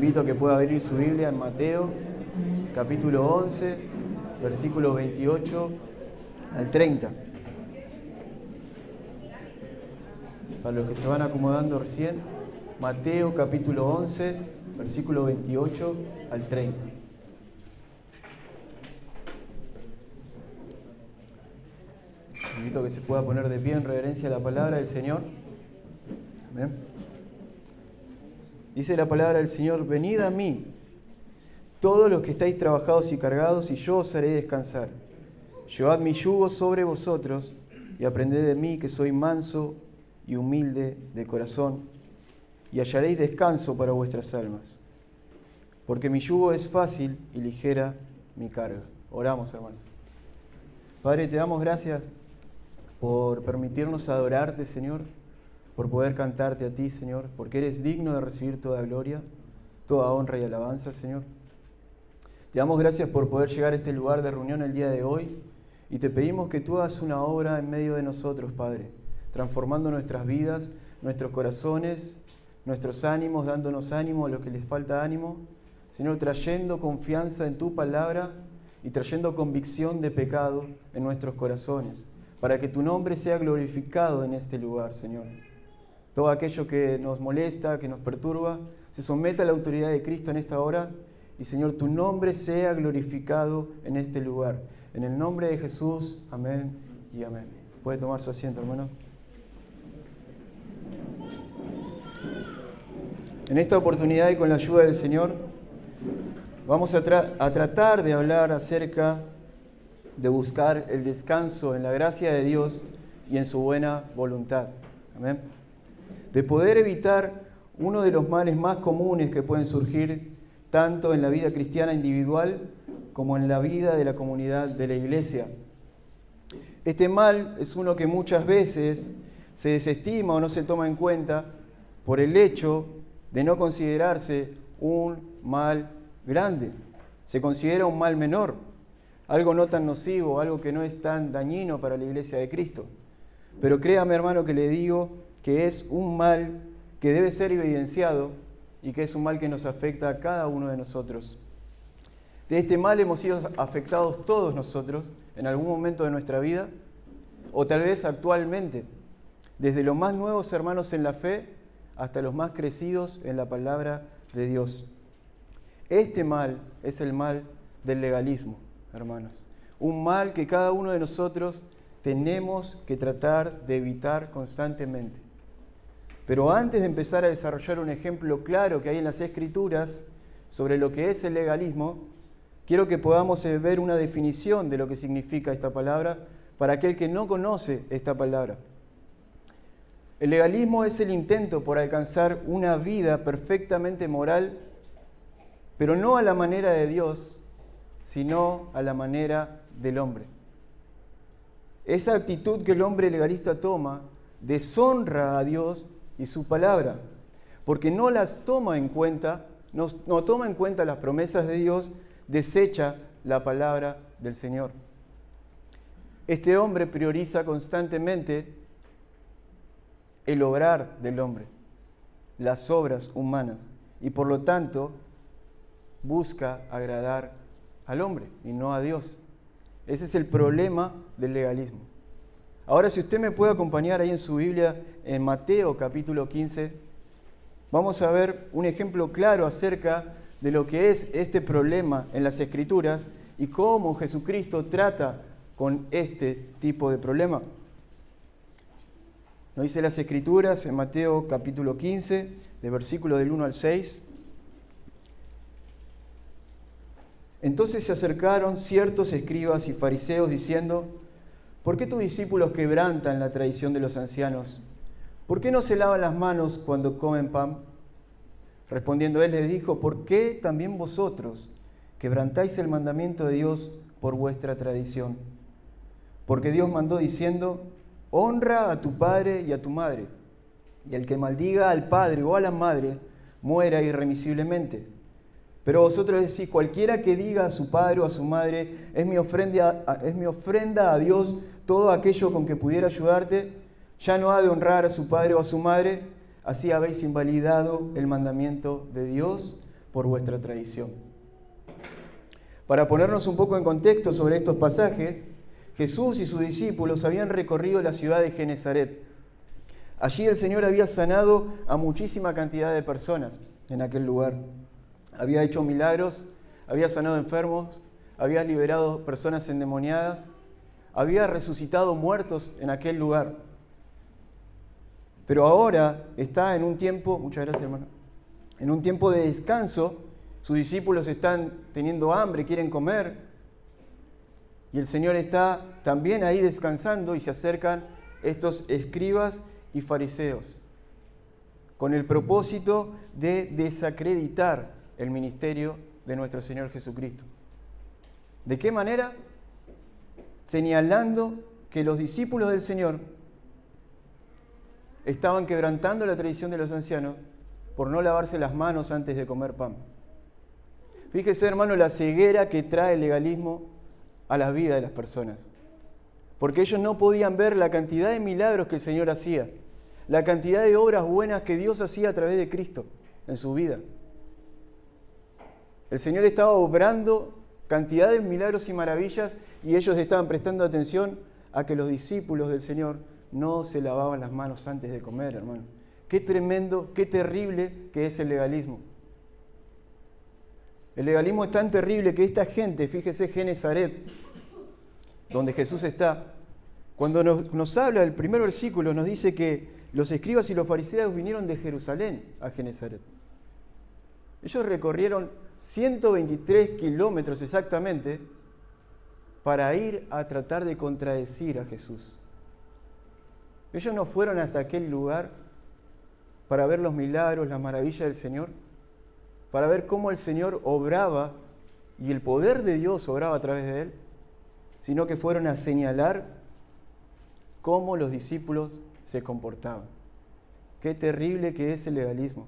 Invito a que pueda abrir su Biblia en Mateo, capítulo 11, versículos 28 al 30. Para los que se van acomodando recién, Mateo, capítulo 11, versículo 28 al 30. Invito a que se pueda poner de pie en reverencia a la palabra del Señor. Amén. Dice la palabra del Señor: venid a mí, todos los que estáis trabajados y cargados, y yo os haré descansar. Llevad mi yugo sobre vosotros y aprended de mí, que soy manso y humilde de corazón, y hallaréis descanso para vuestras almas. Porque mi yugo es fácil y ligera mi carga. Oramos, hermanos. Padre, te damos gracias por permitirnos adorarte, Señor, por poder cantarte a ti, Señor, porque eres digno de recibir toda gloria, toda honra y alabanza, Señor. Te damos gracias por poder llegar a este lugar de reunión el día de hoy y te pedimos que tú hagas una obra en medio de nosotros, Padre, transformando nuestras vidas, nuestros corazones, nuestros ánimos, dándonos ánimo a los que les falta ánimo, Señor, trayendo confianza en tu palabra y trayendo convicción de pecado en nuestros corazones, para que tu nombre sea glorificado en este lugar, Señor. Todo aquello que nos molesta, que nos perturba, se someta a la autoridad de Cristo en esta hora. Y Señor, tu nombre sea glorificado en este lugar. En el nombre de Jesús, amén y amén. Puede tomar su asiento, hermano. En esta oportunidad y con la ayuda del Señor, vamos a tratar de hablar acerca de buscar el descanso en la gracia de Dios y en su buena voluntad. Amén. De poder evitar uno de los males más comunes que pueden surgir tanto en la vida cristiana individual como en la vida de la comunidad de la iglesia. Este mal es uno que muchas veces se desestima o no se toma en cuenta por el hecho de no considerarse un mal grande. Se considera un mal menor, algo no tan nocivo, algo que no es tan dañino para la iglesia de Cristo. Pero créame, hermano, que le digo que es un mal que debe ser evidenciado y que es un mal que nos afecta a cada uno de nosotros. De este mal hemos sido afectados todos nosotros en algún momento de nuestra vida, o tal vez actualmente, desde los más nuevos hermanos en la fe hasta los más crecidos en la palabra de Dios. Este mal es el mal del legalismo, hermanos. Un mal que cada uno de nosotros tenemos que tratar de evitar constantemente. Pero antes de empezar a desarrollar un ejemplo claro que hay en las Escrituras sobre lo que es el legalismo, quiero que podamos ver una definición de lo que significa esta palabra para aquel que no conoce esta palabra. El legalismo es el intento por alcanzar una vida perfectamente moral, pero no a la manera de Dios, sino a la manera del hombre. Esa actitud que el hombre legalista toma deshonra a Dios y su palabra, porque no las toma en cuenta, no toma en cuenta las promesas de Dios, desecha la palabra del Señor. Este hombre prioriza constantemente el obrar del hombre, las obras humanas, y por lo tanto busca agradar al hombre y no a Dios. Ese es el problema del legalismo. Ahora, si usted me puede acompañar ahí en su Biblia, en Mateo capítulo 15, vamos a ver un ejemplo claro acerca de lo que es este problema en las Escrituras y cómo Jesucristo trata con este tipo de problema. Nos dice las Escrituras en Mateo capítulo 15, de versículos del 1 al 6. Entonces se acercaron ciertos escribas y fariseos diciendo: ¿por qué tus discípulos quebrantan la tradición de los ancianos? ¿Por qué no se lavan las manos cuando comen pan? Respondiendo él les dijo: ¿por qué también vosotros quebrantáis el mandamiento de Dios por vuestra tradición? Porque Dios mandó diciendo: honra a tu padre y a tu madre, y el que maldiga al padre o a la madre muera irremisiblemente. Pero vosotros decís: cualquiera que diga a su padre o a su madre, es mi ofrenda a Dios todo aquello con que pudiera ayudarte, ya no ha de honrar a su padre o a su madre, así habéis invalidado el mandamiento de Dios por vuestra tradición. Para ponernos un poco en contexto sobre estos pasajes, Jesús y sus discípulos habían recorrido la ciudad de Genesaret. Allí el Señor había sanado a muchísima cantidad de personas en aquel lugar. Había hecho milagros, había sanado enfermos, había liberado personas endemoniadas, había resucitado muertos en aquel lugar. Pero ahora está en un tiempo, muchas gracias hermano, en un tiempo de descanso. Sus discípulos están teniendo hambre, quieren comer, y el Señor está también ahí descansando y se acercan estos escribas y fariseos con el propósito de desacreditar el ministerio de nuestro Señor Jesucristo. ¿De qué manera? Señalando que los discípulos del Señor estaban quebrantando la tradición de los ancianos por no lavarse las manos antes de comer pan. Fíjese, hermano, la ceguera que trae el legalismo a la vida de las personas. Porque ellos no podían ver la cantidad de milagros que el Señor hacía, la cantidad de obras buenas que Dios hacía a través de Cristo en su vida. El Señor estaba obrando cantidad de milagros y maravillas y ellos estaban prestando atención a que los discípulos del Señor no se lavaban las manos antes de comer, hermano. Qué tremendo, qué terrible que es el legalismo. El legalismo es tan terrible que esta gente, fíjese, Genesaret, donde Jesús está, cuando nos habla del primer versículo, nos dice que los escribas y los fariseos vinieron de Jerusalén a Genesaret. Ellos recorrieron 123 kilómetros exactamente para ir a tratar de contradecir a Jesús. Ellos no fueron hasta aquel lugar para ver los milagros, las maravillas del Señor, para ver cómo el Señor obraba y el poder de Dios obraba a través de Él, sino que fueron a señalar cómo los discípulos se comportaban. Qué terrible que es el legalismo.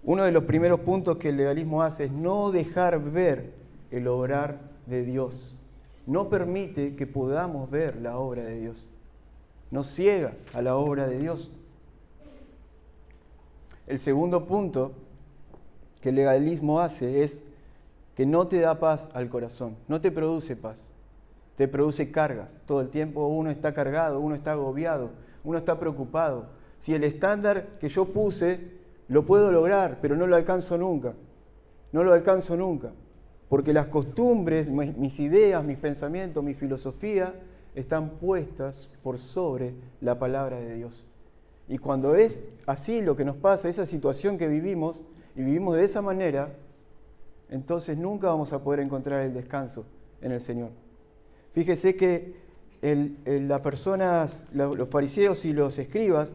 Uno de los primeros puntos que el legalismo hace es no dejar ver el obrar de Dios. No permite que podamos ver la obra de Dios. Nos ciega a la obra de Dios. El segundo punto que el legalismo hace es que no te da paz al corazón, no te produce paz, te produce cargas. Todo el tiempo uno está cargado, uno está agobiado, uno está preocupado. Si el estándar que yo puse lo puedo lograr, pero no lo alcanzo nunca, porque las costumbres, mis ideas, mis pensamientos, mi filosofía están puestas por sobre la palabra de Dios. Y cuando es así lo que nos pasa, esa situación que vivimos, y vivimos de esa manera, entonces nunca vamos a poder encontrar el descanso en el Señor. Fíjese que las personas, los fariseos y los escribas,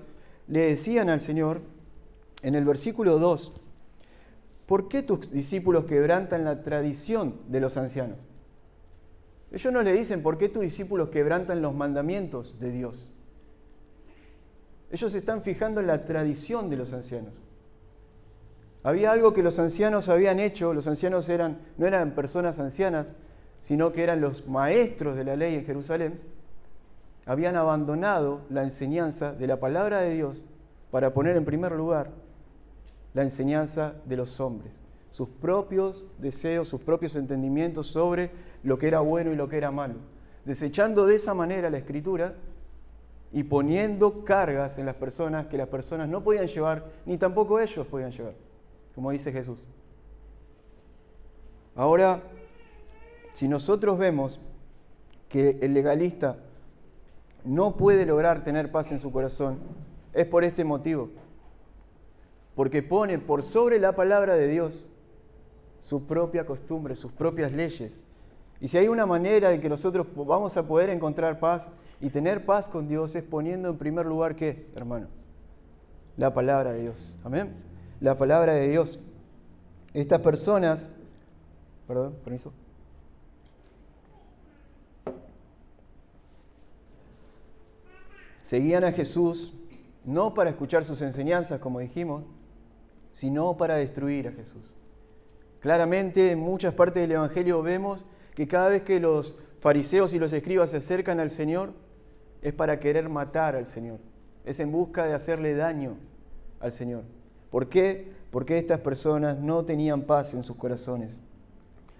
le decían al Señor, en el versículo 2, ¿por qué tus discípulos quebrantan la tradición de los ancianos? Ellos no le dicen, ¿por qué tus discípulos quebrantan los mandamientos de Dios? Ellos se están fijando en la tradición de los ancianos. Había algo que los ancianos habían hecho. Los ancianos no eran personas ancianas, sino que eran los maestros de la ley en Jerusalén. Habían abandonado la enseñanza de la palabra de Dios para poner en primer lugar la enseñanza de los hombres, sus propios deseos, sus propios entendimientos sobre lo que era bueno y lo que era malo, desechando de esa manera la Escritura y poniendo cargas en las personas que las personas no podían llevar, ni tampoco ellos podían llevar, como dice Jesús. Ahora, si nosotros vemos que el legalista no puede lograr tener paz en su corazón, es por este motivo. Porque pone por sobre la palabra de Dios su propia costumbre, sus propias leyes. Y si hay una manera en que nosotros vamos a poder encontrar paz y tener paz con Dios, es poniendo en primer lugar, ¿qué, hermano? La palabra de Dios. Amén. La palabra de Dios. Estas personas, permiso. Seguían a Jesús no para escuchar sus enseñanzas, como dijimos, sino para destruir a Jesús. Claramente, en muchas partes del Evangelio vemos que cada vez que los fariseos y los escribas se acercan al Señor, es para querer matar al Señor. Es en busca de hacerle daño al Señor. ¿Por qué? porque estas personas no tenían paz en sus corazones.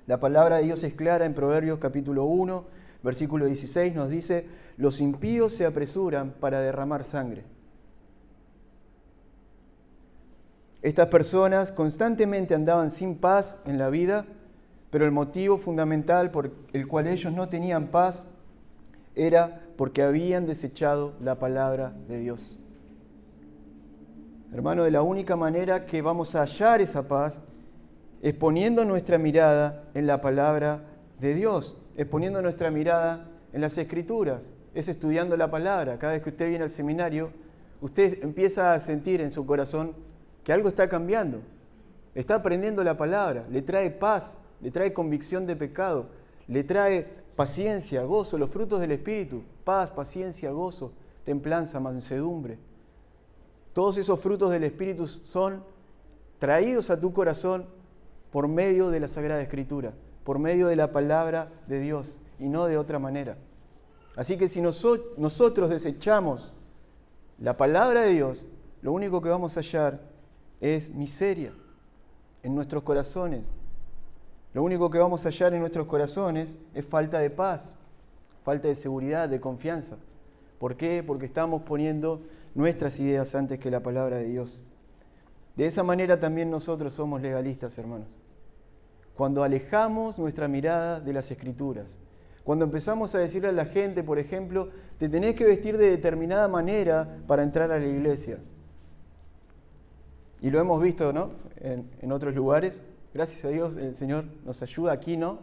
La palabra de Dios es clara en Proverbios capítulo 1, versículo 16, nos dice: los impíos se apresuran para derramar sangre. Estas personas constantemente andaban sin paz en la vida, pero el motivo fundamental por el cual ellos no tenían paz era porque habían desechado la palabra de Dios. Hermano, de la única manera que vamos a hallar esa paz es poniendo nuestra mirada en la palabra de Dios, es poniendo nuestra mirada en las Escrituras, es estudiando la palabra. Cada vez que usted viene al seminario, usted empieza a sentir en su corazón que algo está cambiando. Está aprendiendo la palabra, le trae paz, le trae convicción de pecado, le trae paciencia, gozo, los frutos del Espíritu: paz, paciencia, gozo, templanza, mansedumbre. Todos esos frutos del Espíritu son traídos a tu corazón por medio de la Sagrada Escritura, por medio de la palabra de Dios y no de otra manera. Así que si nosotros desechamos la palabra de Dios, lo único que vamos a hallar es miseria en nuestros corazones. Lo único que vamos a hallar en nuestros corazones es falta de paz, falta de seguridad, de confianza. ¿Por qué? Porque estamos poniendo nuestras ideas antes que la palabra de Dios. De esa manera también nosotros somos legalistas, hermanos. Cuando alejamos nuestra mirada de las Escrituras, cuando empezamos a decirle a la gente, por ejemplo, te tenés que vestir de determinada manera para entrar a la iglesia. Y lo hemos visto, ¿no? En otros lugares. Gracias a Dios el Señor nos ayuda, aquí no.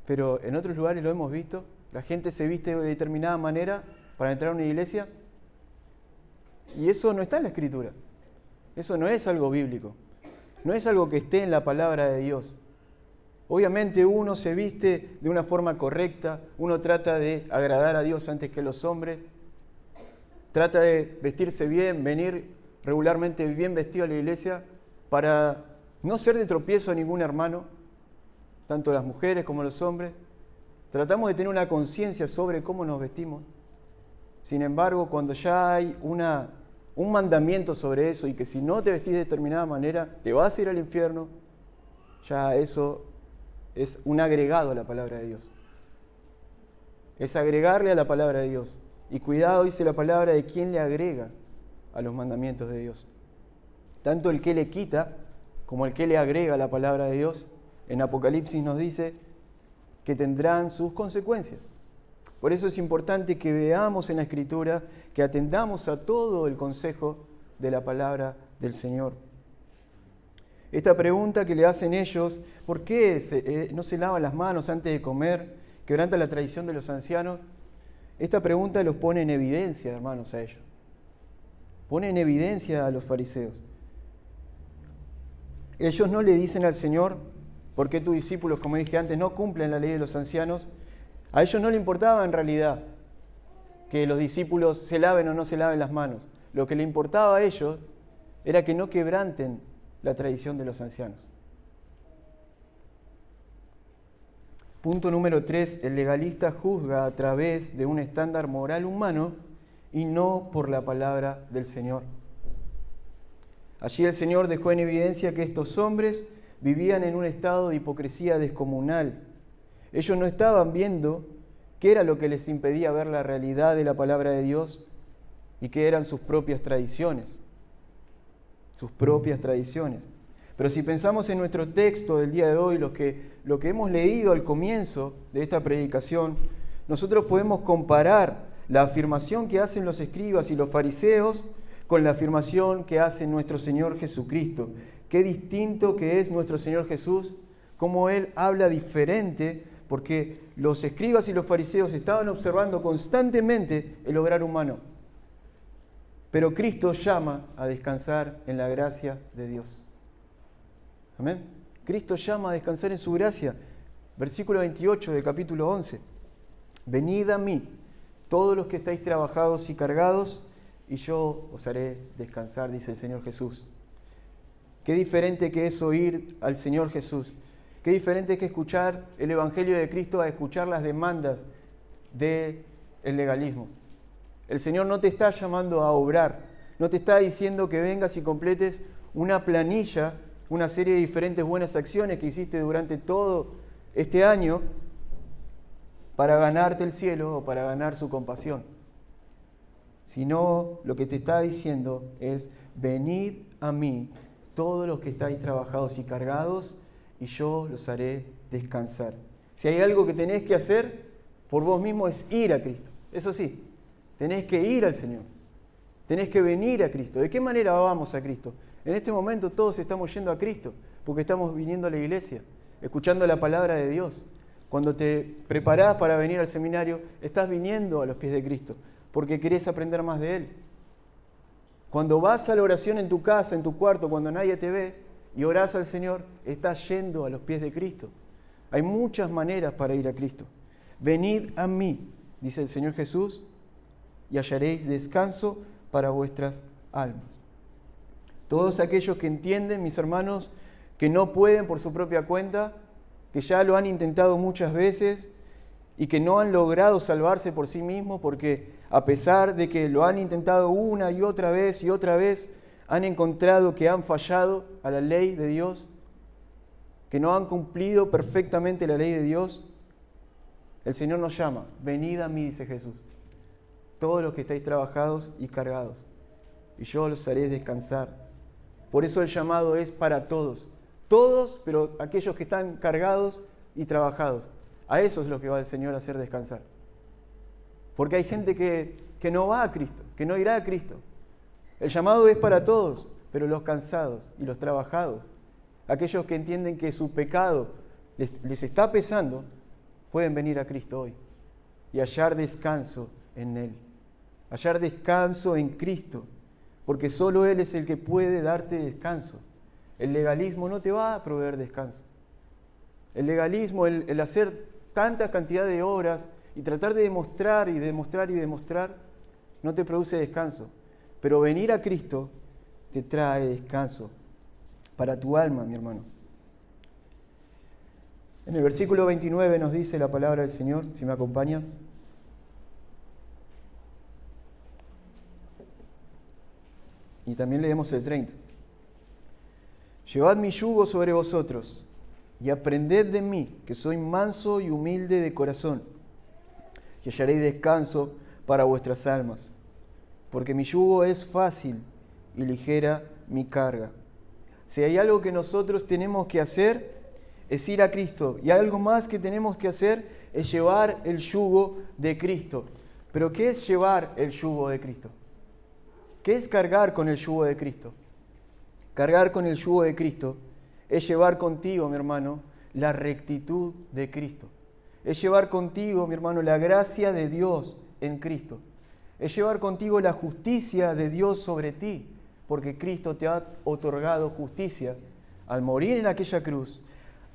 Pero en otros lugares lo hemos visto. La gente se viste de determinada manera para entrar a una iglesia. Y eso no está en la Escritura. Eso no es algo bíblico. No es algo que esté en la palabra de Dios. Obviamente uno se viste de una forma correcta, uno trata de agradar a Dios antes que los hombres, trata de vestirse bien, venir regularmente bien vestido a la iglesia para no ser de tropiezo a ningún hermano, tanto las mujeres como los hombres. Tratamos de tener una conciencia sobre cómo nos vestimos. Sin embargo, cuando ya hay un mandamiento sobre eso y que si no te vestís de determinada manera te vas a ir al infierno, ya eso es un agregado a la palabra de Dios. Es agregarle a la palabra de Dios. Y cuidado, dice la palabra, de quién le agrega a los mandamientos de Dios. Tanto el que le quita como el que le agrega a la palabra de Dios. En Apocalipsis nos dice que tendrán sus consecuencias. Por eso es importante que veamos en la Escritura, que atendamos a todo el consejo de la palabra del Señor. Esta pregunta que le hacen ellos, ¿por qué no se lavan las manos antes de comer? Quebranta la tradición de los ancianos. Esta pregunta los pone en evidencia, hermanos, a ellos. Pone en evidencia a los fariseos. Ellos no le dicen al Señor, ¿por qué tus discípulos, como dije antes, no cumplen la ley de los ancianos? A ellos no le importaba en realidad que los discípulos se laven o no se laven las manos. Lo que le importaba a ellos era que no quebranten la tradición de los ancianos. Punto número 3. El legalista juzga a través de un estándar moral humano y no por la palabra del Señor. Allí el Señor dejó en evidencia que estos hombres vivían en un estado de hipocresía descomunal. Ellos no estaban viendo qué era lo que les impedía ver la realidad de la palabra de Dios y qué eran sus propias tradiciones. Sus propias tradiciones. Pero si pensamos en nuestro texto del día de hoy, lo que hemos leído al comienzo de esta predicación, nosotros podemos comparar la afirmación que hacen los escribas y los fariseos con la afirmación que hace nuestro Señor Jesucristo. Qué distinto que es nuestro Señor Jesús, cómo Él habla diferente, porque los escribas y los fariseos estaban observando constantemente el obrar humano. Pero Cristo llama a descansar en la gracia de Dios. Amén. Cristo llama a descansar en su gracia. Versículo 28 del capítulo 11. Venid a mí, todos los que estáis trabajados y cargados, y yo os haré descansar, dice el Señor Jesús. Qué diferente que es oír al Señor Jesús. Qué diferente que escuchar el Evangelio de Cristo a escuchar las demandas del legalismo. El Señor no te está llamando a obrar, no te está diciendo que vengas y completes una planilla, una serie de diferentes buenas acciones que hiciste durante todo este año para ganarte el cielo o para ganar su compasión. Sino lo que te está diciendo es: venid a mí todos los que estáis trabajados y cargados, y yo los haré descansar. Si hay algo que tenés que hacer por vos mismo es ir a Cristo. Eso sí, tenés que ir al Señor. Tenés que venir a Cristo. ¿De qué manera vamos a Cristo? En este momento todos estamos yendo a Cristo porque estamos viniendo a la iglesia, escuchando la palabra de Dios. Cuando te preparás para venir al seminario, estás viniendo a los pies de Cristo porque querés aprender más de Él. Cuando vas a la oración en tu casa, en tu cuarto, cuando nadie te ve y orás al Señor, estás yendo a los pies de Cristo. Hay muchas maneras para ir a Cristo. Venid a mí, dice el Señor Jesús, y hallaréis descanso para vuestras almas. Todos aquellos que entienden, mis hermanos, que no pueden por su propia cuenta, que ya lo han intentado muchas veces y que no han logrado salvarse por sí mismos, porque a pesar de que lo han intentado una y otra vez, han encontrado que han fallado a la ley de Dios, que no han cumplido perfectamente la ley de Dios. El Señor nos llama: venid a mí, dice Jesús, todos los que estáis trabajados y cargados, y yo los haré descansar. Por eso el llamado es para todos. Todos, pero aquellos que están cargados y trabajados. A eso es lo que va el Señor a hacer descansar. Porque hay gente que no va a Cristo, que no irá a Cristo. El llamado es para todos, pero los cansados y los trabajados, aquellos que entienden que su pecado les está pesando, pueden venir a Cristo hoy y hallar descanso en Él. Hallar descanso en Cristo, porque solo Él es el que puede darte descanso. El legalismo no te va a proveer descanso. El legalismo, el hacer tanta cantidad de obras y tratar de demostrar y demostrar y demostrar, no te produce descanso. Pero venir a Cristo te trae descanso para tu alma, mi hermano. En el versículo 29 nos dice la palabra del Señor, si me acompaña. Y también leemos el 30. Llevad mi yugo sobre vosotros y aprended de mí, que soy manso y humilde de corazón, y hallaréis descanso para vuestras almas, porque mi yugo es fácil y ligera mi carga. Si hay algo que nosotros tenemos que hacer, es ir a Cristo, y algo más que tenemos que hacer es llevar el yugo de Cristo. ¿Pero qué es llevar el yugo de Cristo? ¿Qué es cargar con el yugo de Cristo? Cargar con el yugo de Cristo es llevar contigo, mi hermano, la rectitud de Cristo. Es llevar contigo, mi hermano, la gracia de Dios en Cristo. Es llevar contigo la justicia de Dios sobre ti, porque Cristo te ha otorgado justicia al morir en aquella cruz,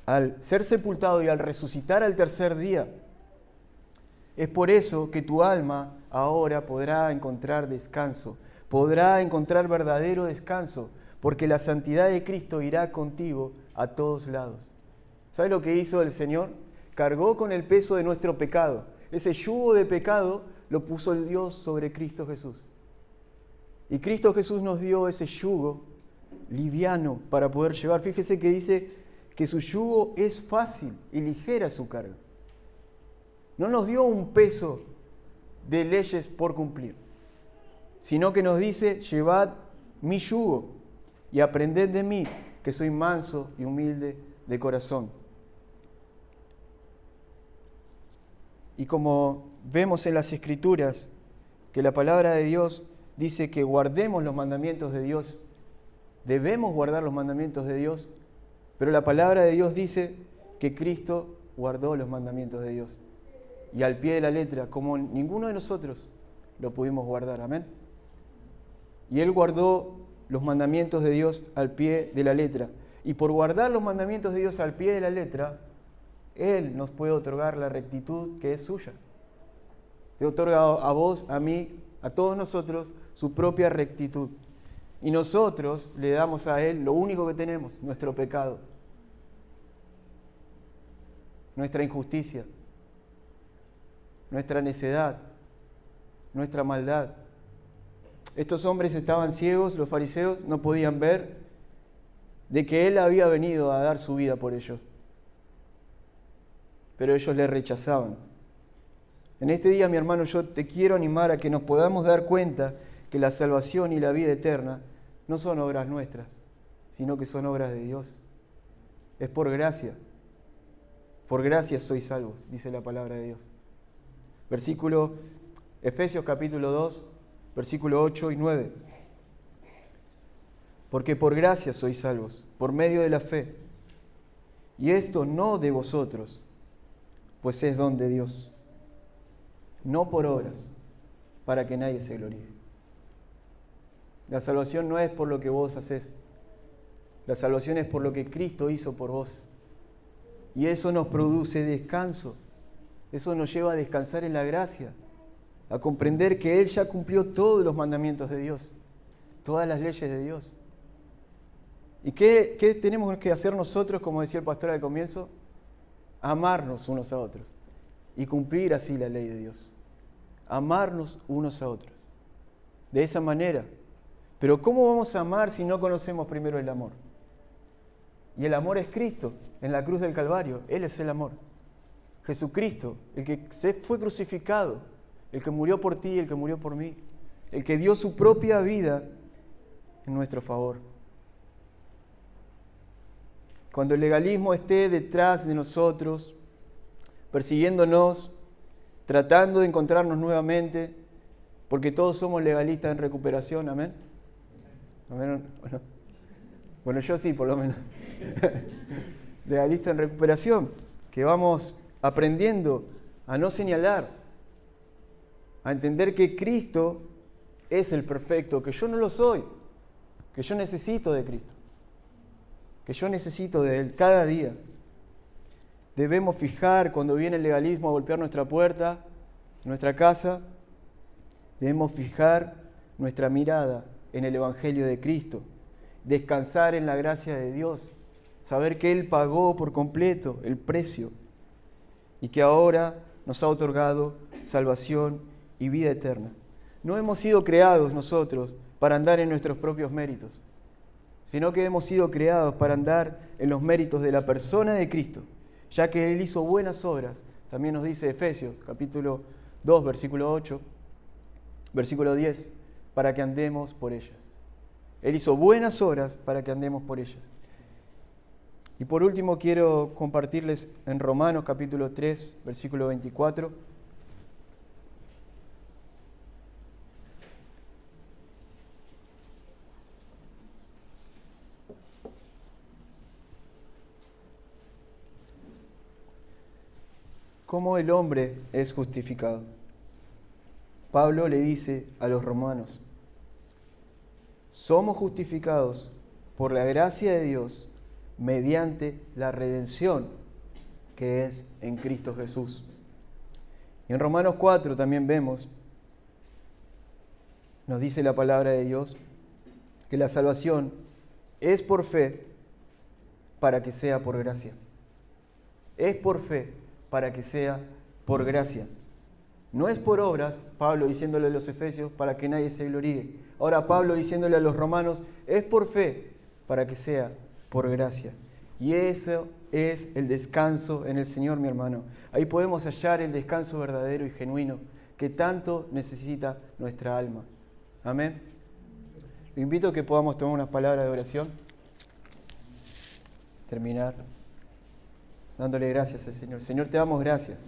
al ser sepultado y al resucitar al tercer día. Es por eso que tu alma ahora podrá encontrar descanso, podrá encontrar verdadero descanso, porque la santidad de Cristo irá contigo a todos lados. ¿Sabes lo que hizo el Señor? Cargó con el peso de nuestro pecado. Ese yugo de pecado lo puso el Dios sobre Cristo Jesús. Y Cristo Jesús nos dio ese yugo liviano para poder llevar. Fíjese que dice que su yugo es fácil y ligera su carga. No nos dio un peso de leyes por cumplir, sino que nos dice: llevad mi yugo y aprended de mí, que soy manso y humilde de corazón. Y como vemos en las Escrituras, que la palabra de Dios dice que guardemos los mandamientos de Dios, debemos guardar los mandamientos de Dios, pero la palabra de Dios dice que Cristo guardó los mandamientos de Dios. Y al pie de la letra, como ninguno de nosotros lo pudimos guardar. Amén. Y Él guardó los mandamientos de Dios al pie de la letra. Y por guardar los mandamientos de Dios al pie de la letra, Él nos puede otorgar la rectitud que es suya. Te otorga a vos, a mí, a todos nosotros, su propia rectitud. Y nosotros le damos a Él lo único que tenemos: nuestro pecado, nuestra injusticia, nuestra necedad, nuestra maldad. Estos hombres estaban ciegos, los fariseos no podían ver, de que Él había venido a dar su vida por ellos. Pero ellos le rechazaban. En este día, mi hermano, yo te quiero animar a que nos podamos dar cuenta que la salvación y la vida eterna no son obras nuestras, sino que son obras de Dios. Es por gracia. Por gracia sois salvos, dice la palabra de Dios. Efesios capítulo 2, versículo 8 y 9. Porque por gracia sois salvos, por medio de la fe. Y esto no de vosotros, pues es don de Dios. No por obras, para que nadie se gloríe. La salvación no es por lo que vos haces. La salvación es por lo que Cristo hizo por vos. Y eso nos produce descanso. Eso nos lleva a descansar en la gracia, a comprender que Él ya cumplió todos los mandamientos de Dios, todas las leyes de Dios. ¿Y qué tenemos que hacer nosotros, como decía el pastor al comienzo? Amarnos unos a otros y cumplir así la ley de Dios. Amarnos unos a otros. De esa manera. Pero ¿cómo vamos a amar si no conocemos primero el amor? Y el amor es Cristo, en la cruz del Calvario. Él es el amor. Jesucristo, el que fue crucificado, el que murió por ti, el que murió por mí, el que dio su propia vida en nuestro favor. Cuando el legalismo esté detrás de nosotros, persiguiéndonos, tratando de encontrarnos nuevamente, porque todos somos legalistas en recuperación, ¿amén? ¿Amén? Bueno, yo sí, por lo menos. Legalista en recuperación, que vamos aprendiendo a no señalar, a entender que Cristo es el perfecto, que yo no lo soy, que yo necesito de Cristo, que yo necesito de Él cada día. Debemos fijar cuando viene el legalismo a golpear nuestra puerta, nuestra casa, debemos fijar nuestra mirada en el Evangelio de Cristo, descansar en la gracia de Dios, saber que Él pagó por completo el precio y que ahora nos ha otorgado salvación y vida eterna. No hemos sido creados nosotros para andar en nuestros propios méritos, sino que hemos sido creados para andar en los méritos de la persona de Cristo, ya que Él hizo buenas obras. También nos dice Efesios, capítulo 2, versículo 8, versículo 10, para que andemos por ellas. Él hizo buenas obras para que andemos por ellas. Y por último quiero compartirles en Romanos capítulo 3, versículo 24. ¿Cómo el hombre es justificado? Pablo le dice a los romanos: somos justificados por la gracia de Dios mediante la redención que es en Cristo Jesús. Y en Romanos 4 también vemos, nos dice la palabra de Dios, que la salvación es por fe para que sea por gracia. Es por fe para que sea por gracia. No es por obras, Pablo diciéndole a los efesios, para que nadie se gloríe. Ahora Pablo diciéndole a los romanos, es por fe para que sea por gracia. Y eso es el descanso en el Señor, mi hermano. Ahí podemos hallar el descanso verdadero y genuino que tanto necesita nuestra alma. Amén. Lo invito a que podamos tomar unas palabras de oración. Terminar dándole gracias al Señor. Señor, te damos gracias